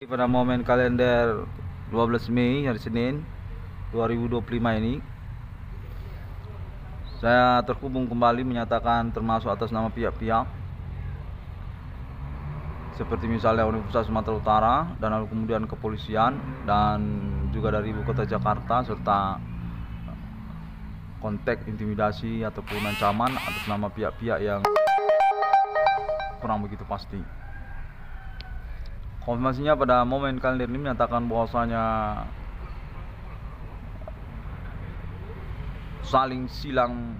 Pada momen kalender 12 Mei hari Senin 2025 ini, saya terhubung kembali menyatakan termasuk atas nama pihak-pihak seperti misalnya Universitas Sumatera Utara dan lalu kemudian kepolisian dan juga dari ibu kota Jakarta, serta kontak intimidasi ataupun ancaman atas nama pihak-pihak yang kurang begitu pasti. Konfirmasinya pada momen kalender ini menyatakan bahwasanya saling silang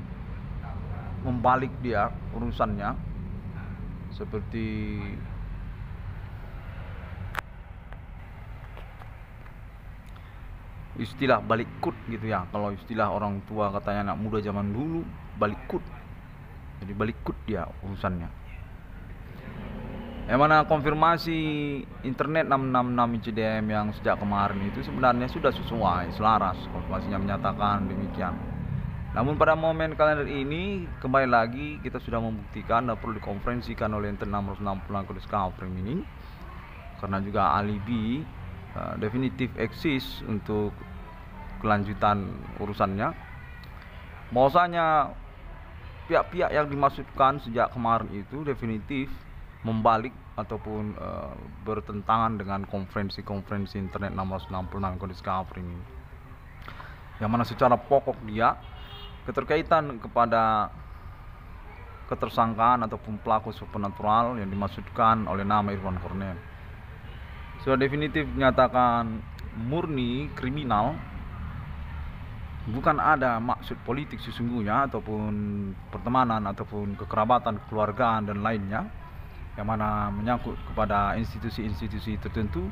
membalik dia urusannya, seperti istilah balik kut gitu ya. Kalau istilah orang tua katanya anak muda zaman dulu, balik kut. Jadi balik kut dia urusannya. Yang mana konfirmasi internet 666 ICDM yang sejak kemarin itu sebenarnya sudah sesuai, selaras, konfirmasinya menyatakan demikian. Namun pada momen kalender ini kembali lagi kita sudah membuktikan dan perlu dikonferensikan oleh internal 660 Kode Skafring ini, karena juga alibi definitif eksis untuk kelanjutan urusannya, bahwasanya pihak-pihak yang dimaksudkan sejak kemarin itu definitif membalik ataupun bertentangan dengan konferensi internet 666 Kode Skafring, yang mana secara pokok dia keterkaitan kepada ketersangkaan ataupun pelaku supernatural yang dimaksudkan oleh nama Irwan Cornel sudah definitif menyatakan murni kriminal, bukan ada maksud politik sesungguhnya ataupun pertemanan ataupun kekerabatan, kekeluargaan dan lainnya, yang mana menyangkut kepada institusi-institusi tertentu,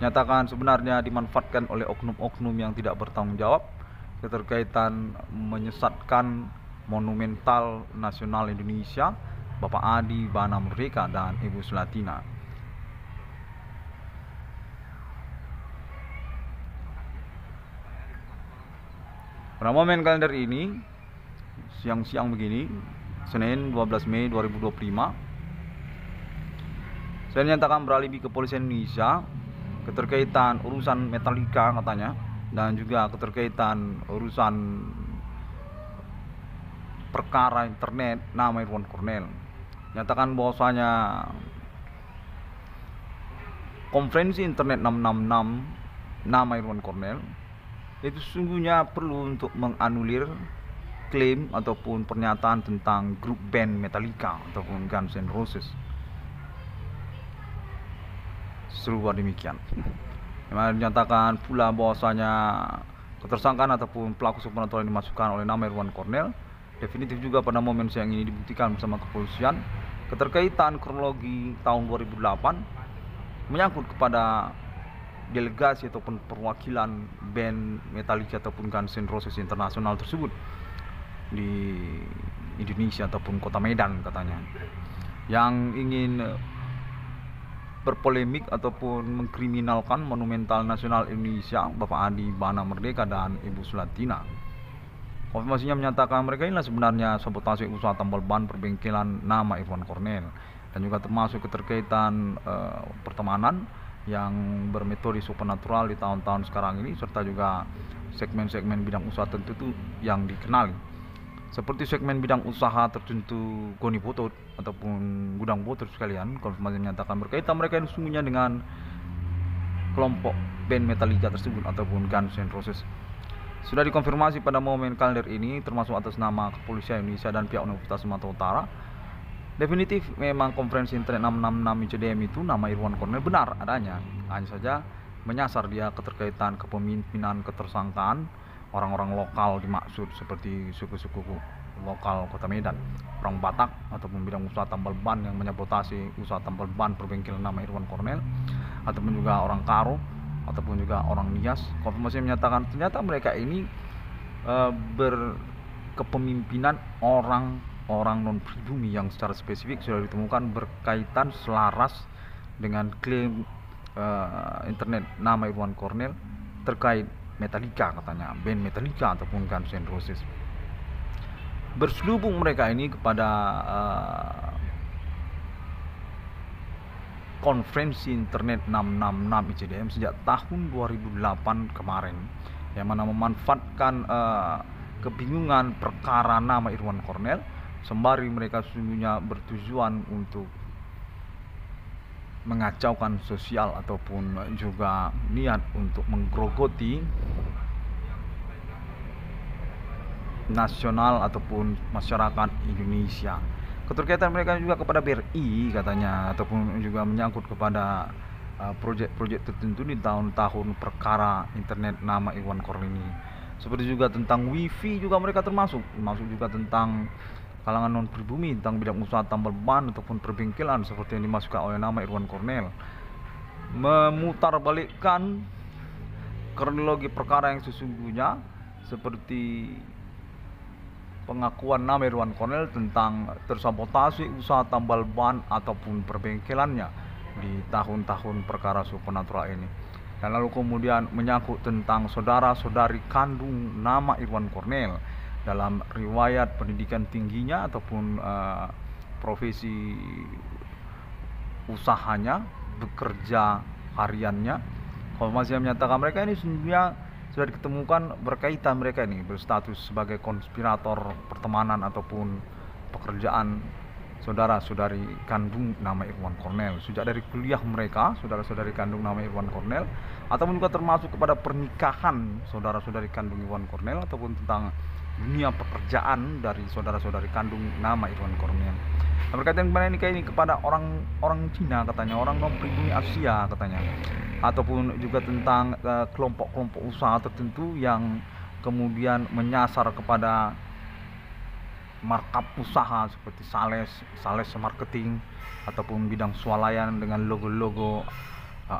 nyatakan sebenarnya dimanfaatkan oleh oknum-oknum yang tidak bertanggung jawab keterkaitan menyesatkan monumental nasional Indonesia, Bapak Adi Bana Merdeka dan Ibu Sulatina. Pada momen kalender ini, siang-siang begini, Senin 12 Mei 2025, saya nyatakan beralibi kepolisian Indonesia keterkaitan urusan Metallica katanya, dan juga keterkaitan urusan perkara internet nama Irwan Cornel. Nyatakan bahwasanya konferensi internet 666 nama Irwan Cornel itu sesungguhnya perlu untuk menganulir klaim ataupun pernyataan tentang grup band Metallica ataupun Guns N' Roses. Serupa demikian. Yang dinyatakan pula bahwasanya ketersangkaan ataupun pelaku supernatural yang dimasukkan oleh nama Irwan Cornel definitif juga pada momen siang ini dibuktikan bersama kepolisian keterkaitan kronologi tahun 2008 menyangkut kepada delegasi ataupun perwakilan band Metallica ataupun Guns N' Roses internasional tersebut di Indonesia ataupun kota Medan katanya, yang ingin berpolemik ataupun mengkriminalkan monumental nasional Indonesia Bapak Adi Bana Merdeka dan Ibu Sulatina. Konfirmasinya menyatakan mereka inilah sebenarnya sabotase usaha tambal ban perbengkelan nama Irwan Cornel, dan juga termasuk keterkaitan pertemanan yang bermetode supernatural di tahun-tahun sekarang ini, serta juga segmen-segmen bidang usaha tertentu yang dikenali, seperti segmen bidang usaha tertentu Goni Butut ataupun gudang butut sekalian. Konfirmasi menyatakan berkaitan mereka ini sesungguhnya dengan kelompok band Metallica tersebut ataupun Guns N' Roses. Sudah dikonfirmasi pada momen kalender ini termasuk atas nama kepolisian Indonesia dan pihak Universitas Sumatera Utara. Definitif memang konferensi internet 666 ICDM itu nama Irwan Cornel benar adanya, hanya saja menyasar dia keterkaitan kepemimpinan ketersangkaan orang-orang lokal dimaksud seperti suku-suku lokal kota Medan, orang Batak ataupun bidang usaha tambal ban yang menyabotasi usaha tambal ban perbengkelan nama Irwan Cornel, ataupun juga orang Karo ataupun juga orang Nias. Konfirmasi menyatakan ternyata mereka ini berkepemimpinan orang non pribumi yang secara spesifik sudah ditemukan berkaitan selaras dengan klaim internet nama Irwan Cornel terkait Metallica katanya, band Metallica ataupun Guns N' Roses. Berselubung mereka ini kepada konferensi internet 666 ICDM sejak tahun 2008 kemarin, yang mana memanfaatkan kebingungan perkara nama Irwan Cornell, sembari mereka sesungguhnya bertujuan untuk mengacaukan sosial ataupun juga niat untuk menggerogoti nasional ataupun masyarakat Indonesia. Keterkaitan mereka juga kepada BRI katanya, ataupun juga menyangkut kepada proyek-proyek tertentu di tahun-tahun perkara internet nama Irwan Cornell ini. Seperti juga tentang wifi juga mereka termasuk juga tentang kalangan non pribumi, tentang bidang usaha tambal ban ataupun perbengkelan seperti yang dimasukkan oleh nama Irwan Cornell. Memutarbalikkan kronologi perkara yang sesungguhnya, seperti pengakuan nama Irwan Cornell tentang tersabotasi usaha tambal ban ataupun perbengkelannya di tahun-tahun perkara supernatural ini. Dan lalu kemudian menyangkut tentang saudara-saudari kandung nama Irwan Cornell dalam riwayat pendidikan tingginya ataupun profesi usahanya, bekerja hariannya. Informasi yang menyatakan mereka ini sebenarnya sudah diketemukan berkaitan, mereka ini berstatus sebagai konspirator pertemanan ataupun pekerjaan saudara-saudari kandung nama Irwan Cornell. Sejak dari kuliah mereka, saudara-saudari kandung nama Irwan Cornell, ataupun juga termasuk kepada pernikahan saudara-saudari kandung Irwan Cornell, ataupun tentang dunia pekerjaan dari saudara-saudari kandung nama Irwan Cornell. Nah, berkaitan kepada nikah ini kepada orang Cina katanya, orang non pribumi Asia katanya, ataupun juga tentang kelompok-kelompok usaha tertentu yang kemudian menyasar kepada markup usaha seperti sales marketing ataupun bidang swalayan dengan logo-logo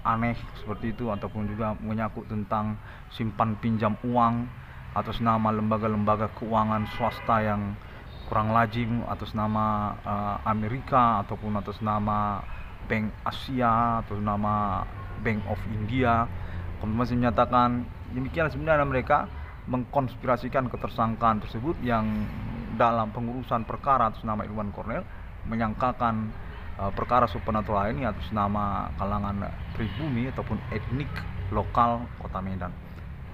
aneh seperti itu, ataupun juga menyangkut tentang simpan pinjam uang atas nama lembaga-lembaga keuangan swasta yang kurang lazim, atas nama Amerika ataupun atas nama Bank Asia atau nama Bank of India. Konfirmasi menyatakan demikian sebenarnya mereka mengkonspirasikan ketersangkaan tersebut yang dalam pengurusan perkara atas nama Irwan Cornell menyangkakan perkara supernatural ini atas nama kalangan pribumi ataupun etnik lokal Kota Medan.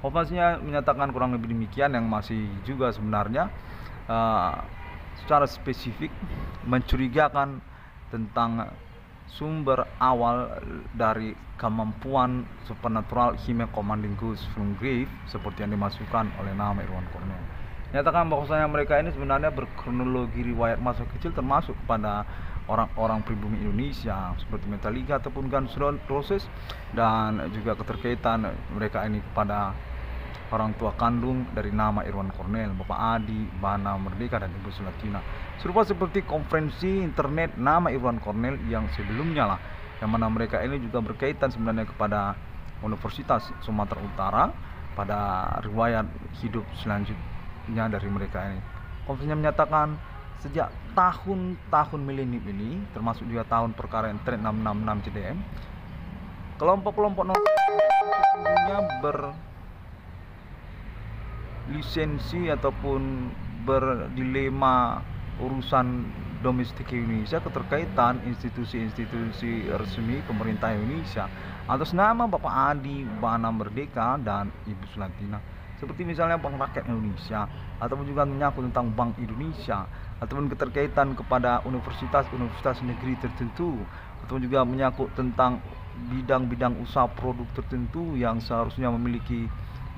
Konfirmasinya menyatakan kurang lebih demikian, yang masih juga sebenarnya secara spesifik mencurigakan tentang sumber awal dari kemampuan supernatural Hime Commanding Ghost from Grave seperti yang dimasukkan oleh nama Irwan Cornell. Nyatakan bahwasanya mereka ini sebenarnya berkronologi riwayat masa kecil termasuk kepada orang-orang pribumi Indonesia seperti Metallica ataupun Guns N' Roses, dan juga keterkaitan mereka ini kepada orang tua kandung dari nama Irwan Cornell, Bapak Adi Bana Merdeka dan Ibu Sulatina. Serupa seperti konferensi internet nama Irwan Cornell yang sebelumnya lah, yang mana mereka ini juga berkaitan sebenarnya kepada Universitas Sumatera Utara pada riwayat hidup selanjutnya dari mereka ini. Konferensinya menyatakan sejak tahun-tahun milenium ini, termasuk juga tahun perkara internet 666 CDM, kelompok-kelompok sesungguhnya lisensi ataupun berdilema urusan domestik Indonesia keterkaitan institusi-institusi resmi pemerintah Indonesia atas nama Bapak Adi Bana Merdeka dan Ibu Sulatina, seperti misalnya Bank Rakyat Indonesia, ataupun juga menyangkut tentang Bank Indonesia, ataupun keterkaitan kepada universitas-universitas negeri tertentu, ataupun juga menyangkut tentang bidang-bidang usaha produk tertentu yang seharusnya memiliki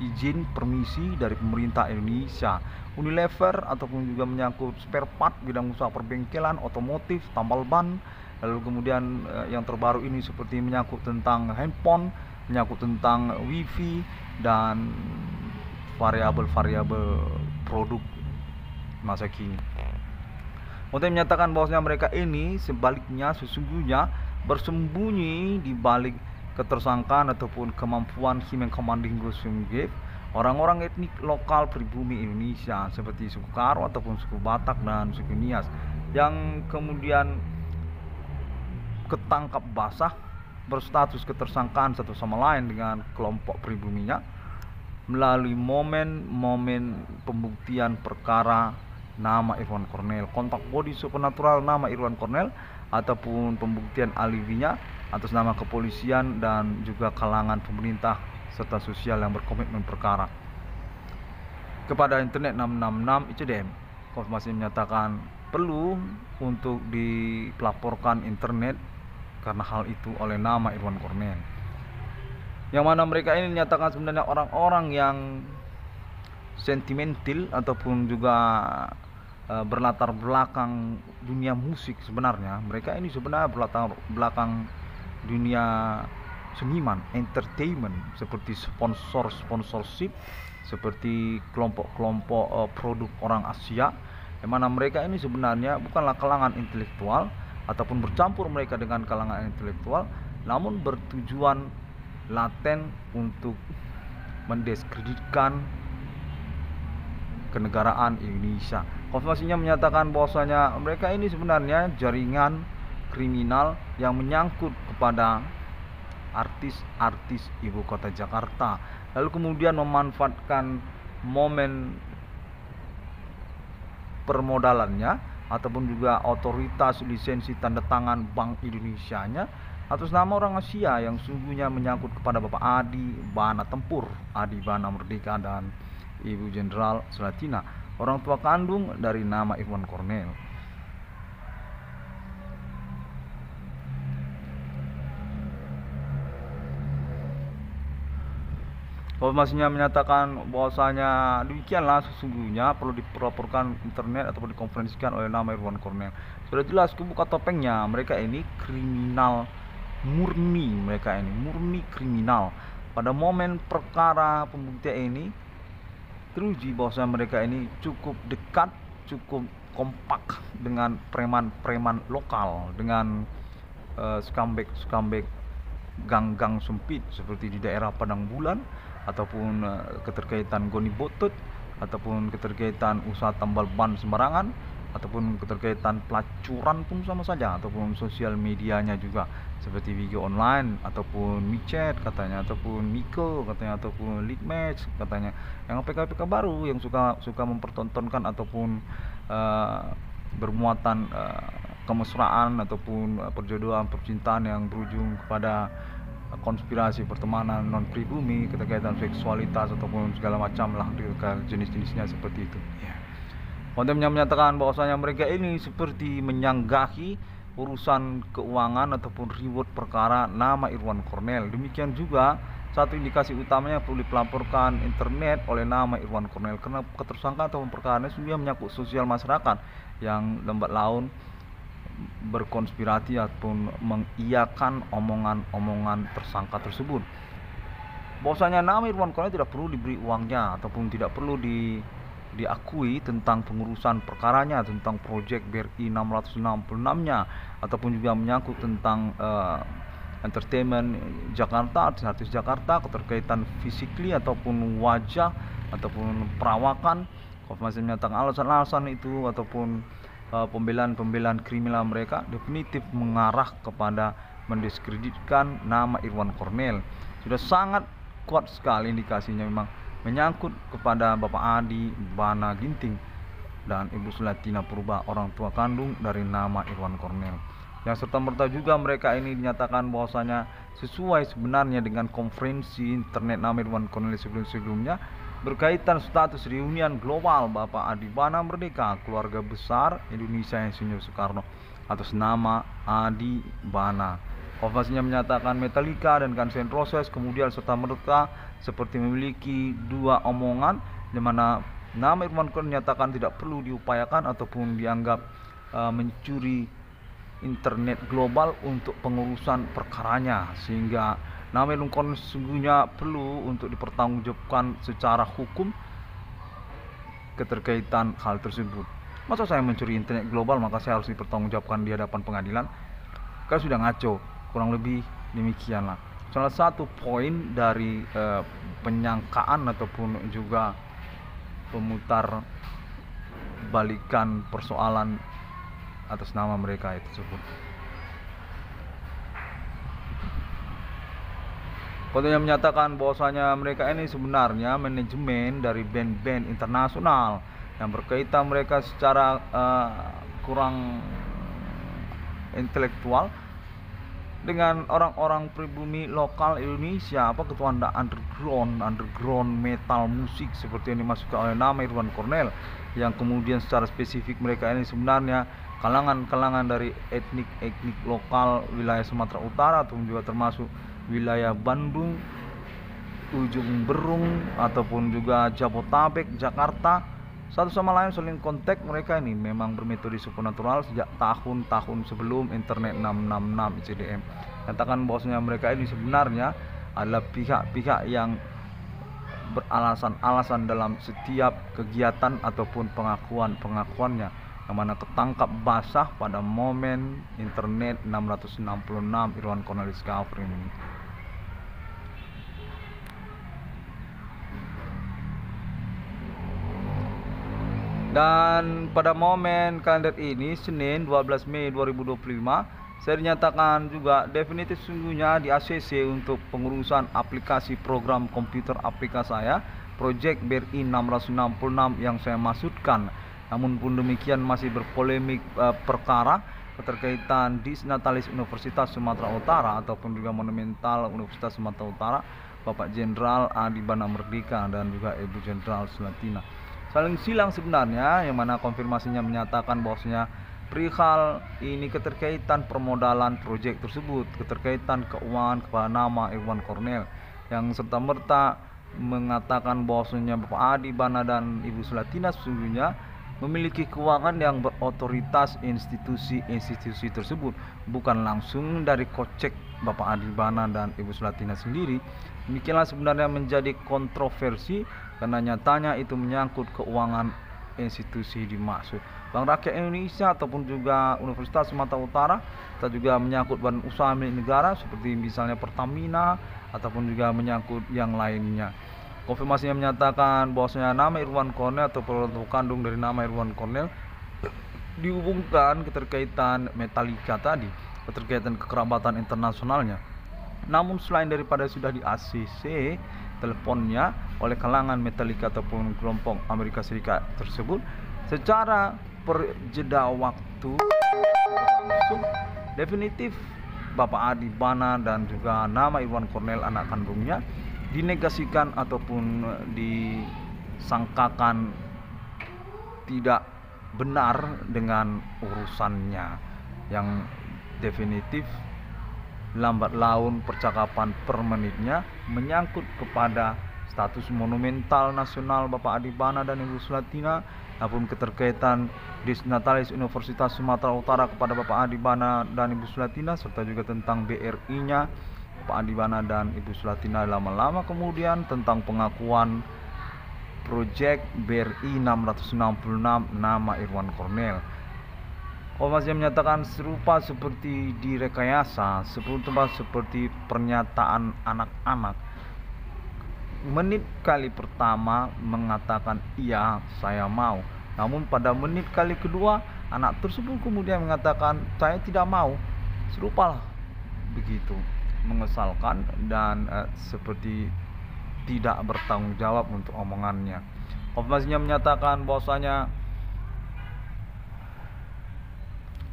izin permisi dari pemerintah Indonesia, Unilever, ataupun juga menyangkut spare part bidang usaha perbengkelan, otomotif, tambal ban. Lalu kemudian yang terbaru ini seperti menyangkut tentang handphone, menyangkut tentang wifi dan variabel-variabel produk masa kini. Kemudian menyatakan bahwasanya mereka ini sebaliknya sesungguhnya bersembunyi di balik ketersangkaan ataupun kemampuan Hime Commanding Ghost from Grave orang-orang etnik lokal pribumi Indonesia seperti suku Karo ataupun suku Batak dan suku Nias, yang kemudian ketangkap basah berstatus ketersangkaan satu sama lain dengan kelompok pribuminya melalui momen-momen pembuktian perkara nama Irwan Cornell, kontak body supernatural nama Irwan Cornell, ataupun pembuktian alibinya atas nama kepolisian dan juga kalangan pemerintah serta sosial yang berkomitmen perkara. Kepada Internet 666 ICDM, konfirmasi menyatakan perlu untuk dipelaporkan internet karena hal itu oleh nama Irwan Cornel, yang mana mereka ini menyatakan sebenarnya orang-orang yang sentimental ataupun juga berlatar belakang dunia musik. Sebenarnya mereka ini sebenarnya berlatar belakang dunia seniman, entertainment, seperti sponsorship, seperti kelompok-kelompok produk orang Asia, yang mana mereka ini sebenarnya bukanlah kalangan intelektual ataupun bercampur mereka dengan kalangan intelektual, namun bertujuan laten untuk mendiskreditkan kenegaraan Indonesia. Konfirmasinya menyatakan bahwasanya mereka ini sebenarnya jaringan kriminal yang menyangkut kepada artis-artis ibu kota Jakarta, lalu kemudian memanfaatkan momen permodalannya ataupun juga otoritas lisensi tanda tangan Bank Indonesianya atas nama orang Asia yang sungguhnya menyangkut kepada Bapak Adi Bana Tempur, Adi Bana Merdeka, dan Ibu Jenderal Sulatina, orang tua kandung dari nama Irwan Cornel. Informasinya menyatakan bahwasanya demikianlah sesungguhnya perlu dilaporkan internet ataupun dikonferensikan oleh nama Irwan Cornel. Sudah jelas kebuka topengnya, mereka ini kriminal murni, mereka ini murni kriminal. Pada momen perkara pembuktian ini teruji bahwasanya mereka ini cukup dekat, cukup kompak dengan preman-preman lokal, dengan skambek gang-gang sempit seperti di daerah Padang Bulan, ataupun keterkaitan Goni Botot, ataupun keterkaitan usaha tambal ban sembarangan, ataupun keterkaitan pelacuran pun sama saja, ataupun sosial medianya juga seperti video online, ataupun micet katanya, ataupun Miko katanya, ataupun lead match katanya, yang PK-PK baru yang suka mempertontonkan ataupun bermuatan kemesraan ataupun perjodohan percintaan yang berujung kepada konspirasi pertemanan non pribumi, keterkaitan seksualitas ataupun segala macam lah jenis-jenisnya seperti itu. Kontennya menyatakan bahwasanya mereka ini seperti menyanggahi urusan keuangan ataupun reward perkara nama Irwan Cornel. Demikian juga satu indikasi utamanya perlu dipelaporkan internet oleh nama Irwan Cornel karena ketersangkaan ataupun perkara ini sudah menyangkut sosial masyarakat yang lambat laun berkonspirasi ataupun mengiyakan omongan-omongan tersangka tersebut. Bahwasanya nama Irwan Cornel tidak perlu diberi uangnya ataupun tidak perlu diakui tentang pengurusan perkaranya, tentang proyek BRI 666-nya, ataupun juga menyangkut tentang entertainment Jakarta, artis-artis Jakarta, keterkaitan fisikly ataupun wajah ataupun perawakan. Konfirmasi menyatakan alasan-alasan itu ataupun pembelaan kriminal mereka definitif mengarah kepada mendiskreditkan nama Irwan Cornel. Sudah sangat kuat sekali indikasinya memang menyangkut kepada Bapak Adi Bana Ginting dan Ibu Sulatina Purba, orang tua kandung dari nama Irwan Cornel. Yang serta-merta juga mereka ini dinyatakan bahwasanya sesuai sebenarnya dengan konferensi internet nama Irwan Cornel sebelum-sebelumnya berkaitan status reunian global Bapak Adi Bana Merdeka, keluarga besar Indonesia Insinyur Soekarno, atas nama Adi Bana. Konfirmasinya menyatakan Metallica dan Guns N' Roses kemudian serta merta seperti memiliki dua omongan, di mana nama Irwan Cornel menyatakan tidak perlu diupayakan ataupun dianggap mencuri internet global untuk pengurusan perkaranya, sehingga nama Irwan Cornel sesungguhnya perlu untuk dipertanggungjawabkan secara hukum keterkaitan hal tersebut. Masa saya mencuri internet global maka saya harus dipertanggungjawabkan di hadapan pengadilan? Kan sudah ngaco, kurang lebih demikianlah. Salah satu poin dari penyangkaan ataupun juga pemutar balikan persoalan atas nama mereka itu tersebut. Kontennya menyatakan bahwasanya mereka ini sebenarnya manajemen dari band-band internasional yang berkaitan mereka secara kurang intelektual dengan orang-orang pribumi lokal Indonesia, ketua underground metal musik seperti yang dimasukkan oleh nama Irwan Cornel, yang kemudian secara spesifik mereka ini sebenarnya kalangan-kalangan dari etnik lokal wilayah Sumatera Utara ataupun juga termasuk wilayah Bandung, Ujung Berung ataupun juga Jabotabek, Jakarta. Satu sama lain saling kontak. Mereka ini memang bermetode supernatural sejak tahun-tahun sebelum internet 666 ICDM. Katakan bahwasanya mereka ini sebenarnya adalah pihak-pihak yang beralasan dalam setiap kegiatan ataupun pengakuannya, yang mana ketangkap basah pada momen internet 666 Irwan Cornel Discovery ini. Dan pada momen kalender ini, Senin 12 Mei 2025, saya dinyatakan juga definitif sungguhnya di ACC untuk pengurusan aplikasi program komputer APK saya, Project BRI 666 yang saya maksudkan. Namun pun demikian masih berpolemik perkara keterkaitan Disnatalis Universitas Sumatera Utara ataupun juga Monumental Universitas Sumatera Utara, Bapak Jenderal Adi Bana Merdeka dan juga Ibu Jenderal Sulatina. Saling silang sebenarnya, yang mana konfirmasinya menyatakan bahwasanya perihal ini keterkaitan permodalan proyek tersebut, keterkaitan keuangan kepada nama Irwan Cornel, yang serta-merta mengatakan bahwasanya Bapak Adi Bana dan Ibu Sulatina sesungguhnya memiliki keuangan yang berotoritas institusi tersebut, bukan langsung dari kocek Bapak Adi Bana dan Ibu Sulatina sendiri. Demikianlah sebenarnya menjadi kontroversi, karena nyatanya itu menyangkut keuangan institusi dimaksud. Bank Rakyat Indonesia ataupun juga Universitas Sumatera Utara, kita juga menyangkut badan usaha milik negara seperti misalnya Pertamina ataupun juga menyangkut yang lainnya. Konfirmasinya menyatakan bahwasanya nama Irwan Cornel atau produk kandung dari nama Irwan Cornel dihubungkan keterkaitan Metallica tadi, keterkaitan kekerabatan internasionalnya. Namun selain daripada sudah di ACC teleponnya oleh kalangan Metallica ataupun kelompok Amerika Serikat tersebut, secara perjeda waktu berlangsung definitif Bapak Adi Bana dan juga nama Irwan Cornel anak kandungnya dinegasikan ataupun disangkakan tidak benar dengan urusannya, yang definitif lambat laun percakapan per menitnya menyangkut kepada status monumental nasional Bapak Adi Bana dan Ibu Sulatina, ataupun keterkaitan Disnatalis Universitas Sumatera Utara kepada Bapak Adi Bana dan Ibu Sulatina, serta juga tentang BRI-nya Bapak Adi Bana dan Ibu Sulatina. Lama-lama kemudian tentang pengakuan Project BRI 666 nama Irwan Cornel. Masih menyatakan serupa seperti direkayasa, seperti pernyataan anak-anak. Menit kali pertama mengatakan iya saya mau, namun pada menit kali kedua anak tersebut kemudian mengatakan saya tidak mau. Serupalah begitu, mengesalkan dan seperti tidak bertanggung jawab untuk omongannya. Konfirmasinya menyatakan bahwasanya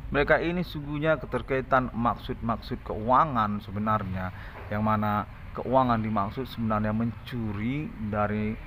mereka ini sungguhnya keterkaitan maksud keuangan sebenarnya, yang mana keuangan dimaksud sebenarnya mencuri dari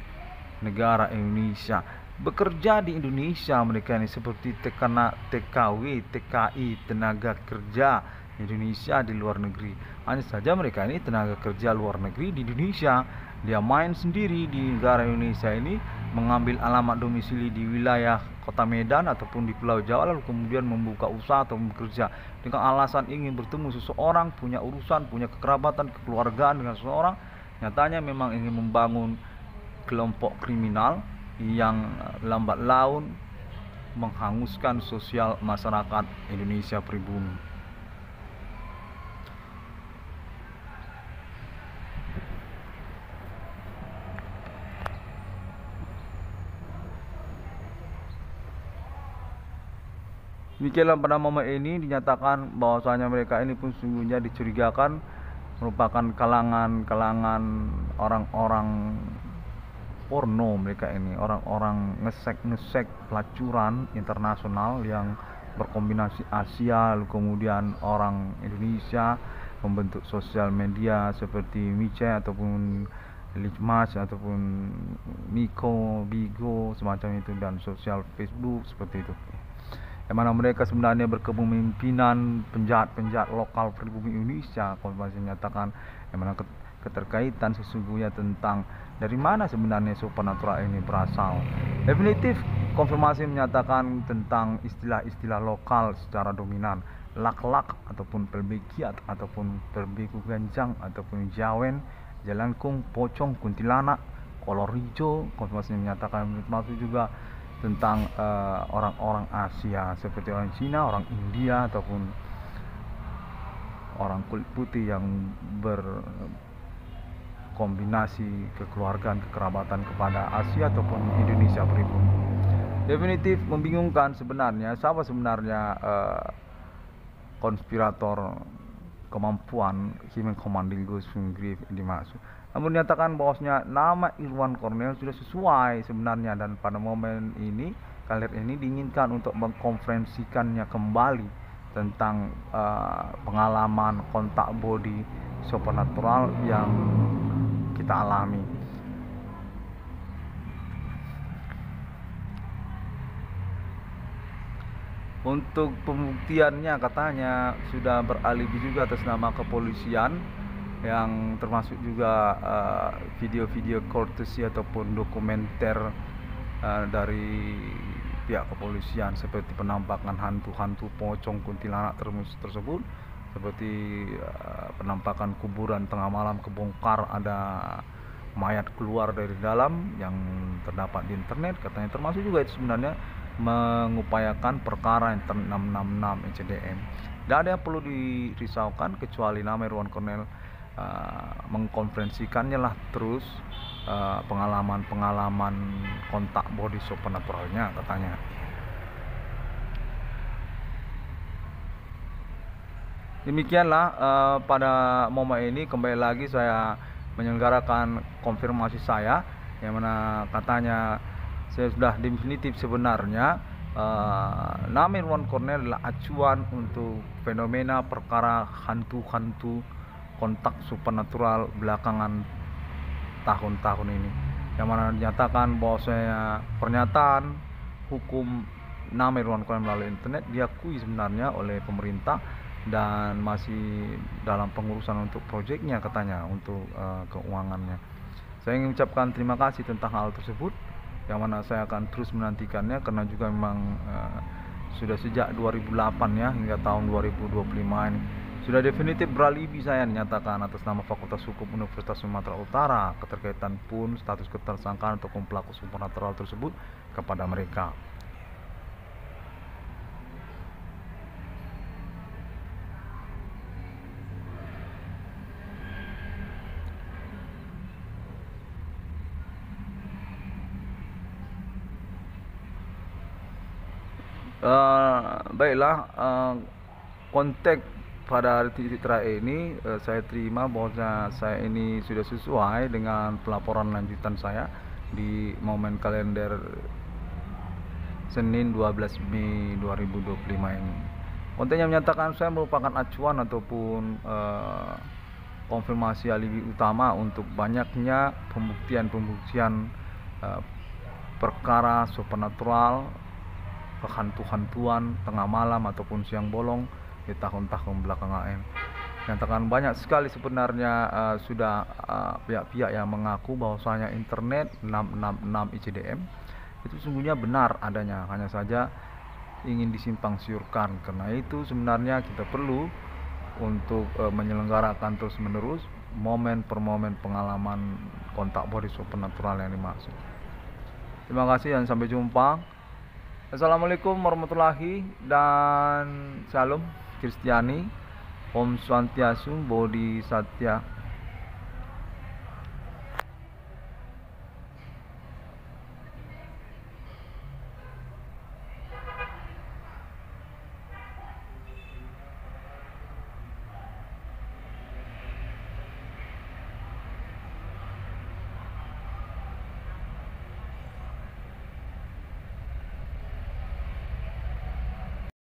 negara Indonesia, bekerja di Indonesia. Mereka ini seperti TKW, TKI, tenaga kerja Indonesia di luar negeri. Hanya saja mereka ini tenaga kerja luar negeri di Indonesia. Dia main sendiri di negara Indonesia ini, mengambil alamat domisili di wilayah Kota Medan ataupun di Pulau Jawa, lalu kemudian membuka usaha atau bekerja dengan alasan ingin bertemu seseorang, punya urusan, punya kekerabatan, kekeluargaan dengan seseorang. Nyatanya memang ingin membangun kelompok kriminal yang lambat laun menghanguskan sosial masyarakat Indonesia pribumi. Demikianlah pada momen ini dinyatakan bahwasanya mereka ini pun sungguhnya dicurigakan merupakan kalangan orang-orang porno. Mereka ini orang-orang ngesek pelacuran internasional yang berkombinasi Asia lalu kemudian orang Indonesia, membentuk sosial media seperti WeChat ataupun Litmas ataupun Miko, Bigo semacam itu, dan sosial Facebook seperti itu, yang mana mereka sebenarnya berkepemimpinan penjahat-penjahat lokal pribumi Indonesia. Konfirmasi menyatakan yang mana keterkaitan sesungguhnya tentang dari mana sebenarnya supernatural ini berasal. Definitif konfirmasi menyatakan tentang istilah-istilah lokal secara dominan, lak-lak ataupun pelbekiat ataupun pelbeku ganjang ataupun jawen, jalangkung, pocong, kuntilanak, kolor hijau. Konfirmasi menyatakan termasuk juga tentang orang-orang Asia seperti orang Cina, orang India ataupun orang kulit putih yang berkombinasi kekeluargaan, kekerabatan kepada Asia ataupun Indonesia pribumi. Definitif membingungkan sebenarnya siapa sebenarnya konspirator kemampuan Human Commanding Ghost Grief ini masuk. Namun dinyatakan bahwasanya nama Irwan Cornel sudah sesuai sebenarnya, dan pada momen ini kalian ini diinginkan untuk mengkonferensikannya kembali tentang pengalaman kontak body supernatural yang kita alami. Untuk pembuktiannya katanya sudah beralibi juga atas nama kepolisian, yang termasuk juga video-video courtesy ataupun dokumenter dari pihak kepolisian seperti penampakan hantu-hantu, pocong, kuntilanak tersebut, seperti penampakan kuburan tengah malam kebongkar, ada mayat keluar dari dalam yang terdapat di internet katanya, termasuk juga itu sebenarnya mengupayakan perkara internet 666 ECDM. Tidak ada yang perlu dirisaukan kecuali nama Irwan Cornel mengkonferensikannya lah terus pengalaman-pengalaman kontak body supernaturalnya katanya. Demikianlah pada momen ini kembali lagi saya menyelenggarakan konfirmasi saya, yang mana katanya saya sudah definitif sebenarnya nama Irwan Cornel adalah acuan untuk fenomena perkara hantu-hantu kontak supernatural belakangan tahun-tahun ini, yang mana dinyatakan bahwa saya pernyataan hukum nama Irwan Cornel melalui internet diakui sebenarnya oleh pemerintah dan masih dalam pengurusan untuk proyeknya katanya, untuk keuangannya. Saya ingin mengucapkan terima kasih tentang hal tersebut, yang mana saya akan terus menantikannya karena juga memang sudah sejak 2008 ya hingga tahun 2025 ini sudah definitif beralibi saya dinyatakan atas nama Fakultas Hukum Universitas Sumatera Utara. Keterkaitan pun status ketersangkaan atau pelaku supernatural tersebut kepada mereka. Baiklah, kontak pada titik terakhir ini saya terima bahwa saya ini sudah sesuai dengan pelaporan lanjutan saya di momen kalender Senin 12 Mei 2025 ini. Kontennya menyatakan saya merupakan acuan ataupun konfirmasi alibi utama untuk banyaknya pembuktian perkara supernatural, kehantu-hantuan tengah malam ataupun siang bolong di tahun-tahun belakangan. Nyatakan banyak sekali sebenarnya sudah pihak-pihak yang mengaku bahwasanya internet 666 ICDM itu sungguhnya benar adanya, hanya saja ingin disimpang siurkan. Karena itu sebenarnya kita perlu untuk menyelenggarakan terus menerus momen per momen pengalaman kontak body supernatural yang dimaksud. Terima kasih dan sampai jumpa. Assalamualaikum warahmatullahi dan Shalom Kristiani, Om Swastiastu, Bodhi Satya.